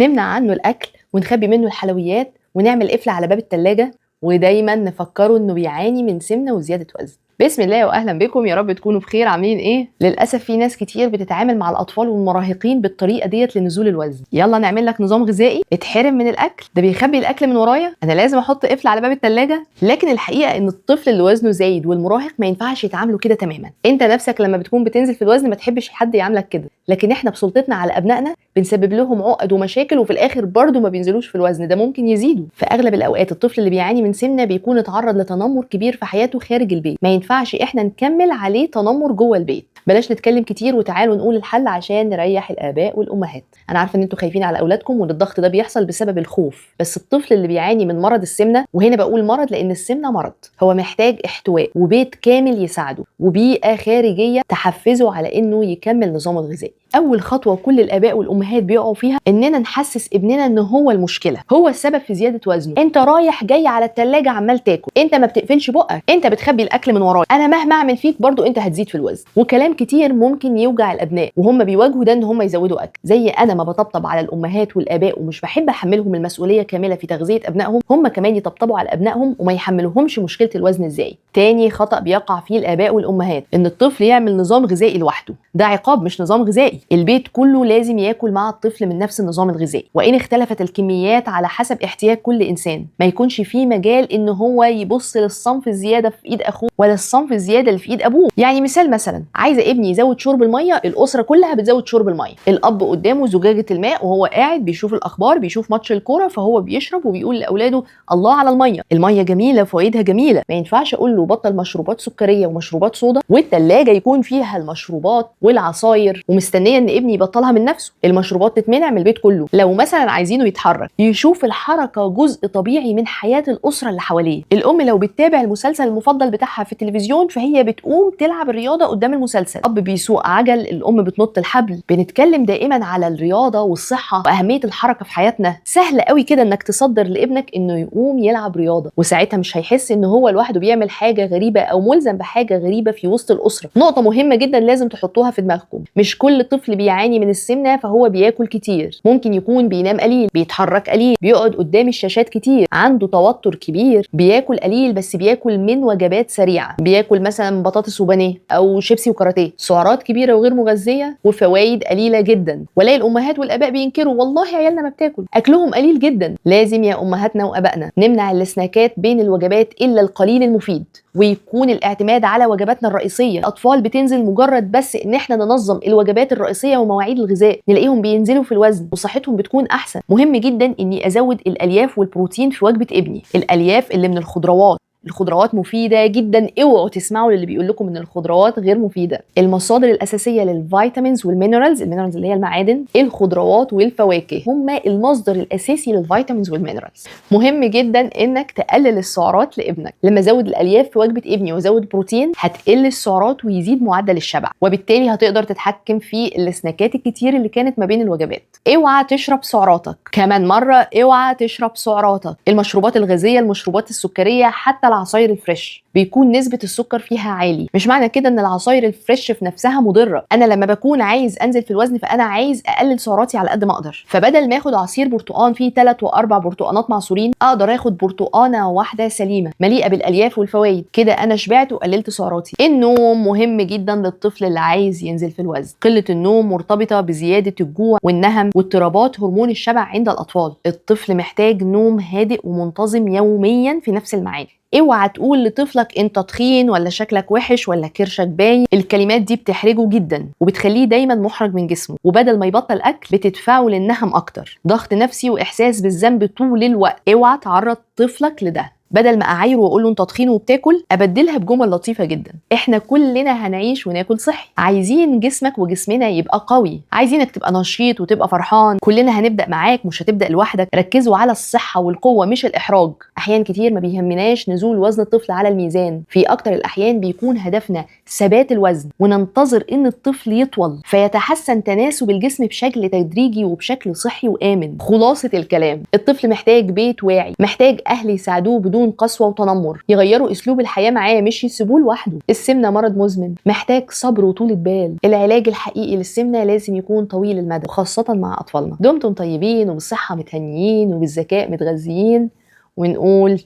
نمنع عنه الأكل ونخبي منه الحلويات ونعمل قفل على باب التلاجة، ودايما نفكره انه بيعاني من سمنة وزيادة وزن. بسم الله واهلا بكم، يا رب تكونوا بخير. عاملين ايه؟ للاسف في ناس كتير بتتعامل مع الاطفال والمراهقين بالطريقه ديت لنزول الوزن. يلا نعمل لك نظام غذائي اتحرم من الاكل، ده بيخبي الاكل من ورايا، انا لازم احط قفل على باب التلاجة. لكن الحقيقه ان الطفل اللي وزنه زايد والمراهق ما ينفعش يتعاملوا كده تماما. انت نفسك لما بتكون بتنزل في الوزن ما تحبش حد يعاملك كده، لكن احنا بسلطتنا على ابنائنا بنسبب لهم عقد ومشاكل، وفي الاخر برضو ما بينزلوش في الوزن، ده ممكن يزيدوا. في اغلب الاوقات الطفل اللي بيعاني من سمنه بيكون اتعرض لتنمر كبير في حياته خارج البيت، ما ينفعش احنا نكمل عليه تنمر جوه البيت. بلاش نتكلم كتير وتعالوا نقول الحل عشان نريح الاباء والامهات. انا عارفه ان انتوا خايفين على اولادكم وان الضغط ده بيحصل بسبب الخوف، بس الطفل اللي بيعاني من مرض السمنه، وهنا بقول مرض لان السمنه مرض، هو محتاج احتواء وبيت كامل يساعده وبيئه خارجيه تحفزه على انه يكمل نظامه الغذائي. اول خطوه كل الاباء والامهات بيقعوا فيها اننا نحسس ابننا ان هو المشكله، هو السبب في زياده وزنه. انت رايح جاي على التلاجة عمال تاكل، انت ما بتقفلش بقك، انت بتخبي الاكل من ورايا، انا مهما اعمل فيك برضو انت هتزيد في الوزن. وكلام كتير ممكن يوجع الابناء وهم بيواجهوا ده ان هم يزودوا اكل. زي انا ما بطبطب على الامهات والاباء ومش بحب احملهم المسؤوليه كامله في تغذيه ابنائهم، هم كمان يطبطبوا على ابنائهم وما يحملوهمش مشكله الوزن ازاي. تاني خطأ بيقع فيه الاباء والامهات ان الطفل يعمل نظام غذائي لوحده، ده عقاب مش نظام غذائي. البيت كله لازم ياكل مع الطفل من نفس النظام الغذائي، وان اختلفت الكميات على حسب احتياج كل انسان. ما يكونش فيه مجال ان هو يبص للصنف الزياده في ايد اخوه ولا الصنف الزياده اللي في ايد ابوه. يعني مثلا عايزه ابني يزود شرب الميه، الاسره كلها بتزود شرب الميه، الاب قدامه زجاجه الماء وهو قاعد بيشوف الاخبار بيشوف ماتش الكوره، فهو بيشرب وبيقول لاولاده الله على الميه، الميه جميله فوائدها جميله. ما ينفعش اقول له بطل مشروبات سكريه ومشروبات صودا والثلاجه يكون فيها المشروبات والعصاير ومستنيه ان ابني يبطلها من نفسه. المشروبات تتمنع من البيت كله. لو مثلا عايزينه يتحرك، يشوف الحركه جزء طبيعي من حياه الاسره اللي حواليه. الام لو بتتابع المسلسل المفضل بتاعها في التلفزيون فهي بتقوم تلعب الرياضه قدام المسلسل، الاب بيسوق عجل، الام بتنط الحبل. بنتكلم دائما على الرياضه والصحه واهميه الحركه في حياتنا. سهل قوي كده انك تصدر لابنك انه يقوم يلعب رياضه، وساعتها مش هيحس ان هو لوحده بيعمل حاجه غريبه او ملزم بحاجه غريبه في وسط الاسره. نقطه مهمه جدا لازم تحطوها في دماغكم، مش كل طفل بيعاني من السمنه فهو بياكل كتير. ممكن يكون بينام قليل، بيتحرك قليل، بيقعد قدام الشاشات كتير، عنده توتر كبير، بياكل قليل بس بياكل من وجبات سريعه، بياكل مثلا بطاطس وبانيه او شيبسي وكاراتيه، سعرات كبيره وغير مغذيه وفوائد قليله جدا. ولاقي الامهات والاباء بينكروا والله عيالنا ما بتاكل، اكلهم قليل جدا. لازم يا امهاتنا وابائنا نمنع السناكات بين الوجبات الا القليل المفيد، ويكون الاعتماد على وجباتنا الرئيسيه. الاطفال بتنزل مجرد بس ان احنا ننظم الوجبات الرئيسيه ومواعيد الغذاء، نلاقيهم بينزلوا في الوزن وصحتهم بتكون احسن. مهم جدا اني ازود الالياف والبروتين في وجبه ابني. الالياف اللي من الخضروات، الخضروات مفيدة جدا، اوعوا تسمعوا للي بيقول لكم ان الخضروات غير مفيدة. المصادر الاساسية للفيتامينز والمينرالز، المينرالز اللي هي المعادن، الخضروات والفواكه هما المصدر الاساسي للفيتامينز والمينرالز. مهم جدا انك تقلل السعرات لابنك. لما ازود الالياف في وجبة ابني وازود بروتين هتقل السعرات ويزيد معدل الشبع، وبالتالي هتقدر تتحكم في السناكات الكتير اللي كانت ما بين الوجبات. اوعى تشرب سعراتك، كمان مرة اوعى تشرب سعراتك. المشروبات الغازية، المشروبات السكرية، حتى العصاير الفريش بيكون نسبة السكر فيها عالي. مش معنى كده ان العصاير الفريش في نفسها مضرة. انا لما بكون عايز انزل في الوزن فانا عايز اقلل سعراتي على قد ما اقدر، فبدل ما اخد عصير برتقان فيه 3 و4 برتقانات معصورين اقدر اخد برتقانة واحدة سليمة مليئة بالالياف والفوائد، كده انا شبعت وقللت سعراتي. النوم مهم جدا للطفل اللي عايز ينزل في الوزن. قلة النوم مرتبطة بزيادة الجوع والنهم واضطرابات هرمون الشبع عند الاطفال. الطفل محتاج نوم هادئ ومنتظم يوميا في نفس الميعاد. اوعى تقول لطفلك انت تخين ولا شكلك وحش ولا كرشك باين، الكلمات دي بتحرجه جدا وبتخليه دايما محرج من جسمه، وبدل ما يبطل اكل بتدفعه للنهم اكتر، ضغط نفسي واحساس بالذنب طول الوقت. اوعى تعرض طفلك لده. بدل ما اعايره واقول له انت تخين وبتاكل، ابدلها بجمل لطيفه جدا. احنا كلنا هنعيش وناكل صحي، عايزين جسمك وجسمنا يبقى قوي، عايزينك تبقى نشيط وتبقى فرحان، كلنا هنبدا معاك مش هتبدا لوحدك. ركزوا على الصحه والقوه مش الاحراج. احيان كتير ما بيهمناش نزول وزن الطفل على الميزان، في اكتر الاحيان بيكون هدفنا ثبات الوزن وننتظر ان الطفل يطول فيتحسن تناسب الجسم بشكل تدريجي وبشكل صحي وامن. خلاصه الكلام، الطفل محتاج بيت واعي، محتاج اهل يساعدوه بدون بدون قسوة وتنمر، يغيروا أسلوب الحياة معاه مش يسيبوه لوحده. السمنة مرض مزمن محتاج صبر وطولة بال. العلاج الحقيقي للسمنة لازم يكون طويل المدى، وخاصة مع أطفالنا. دمتم طيبين وبالصحة متهنيين وبالذكاء متغذيين، ونقول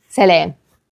سلام.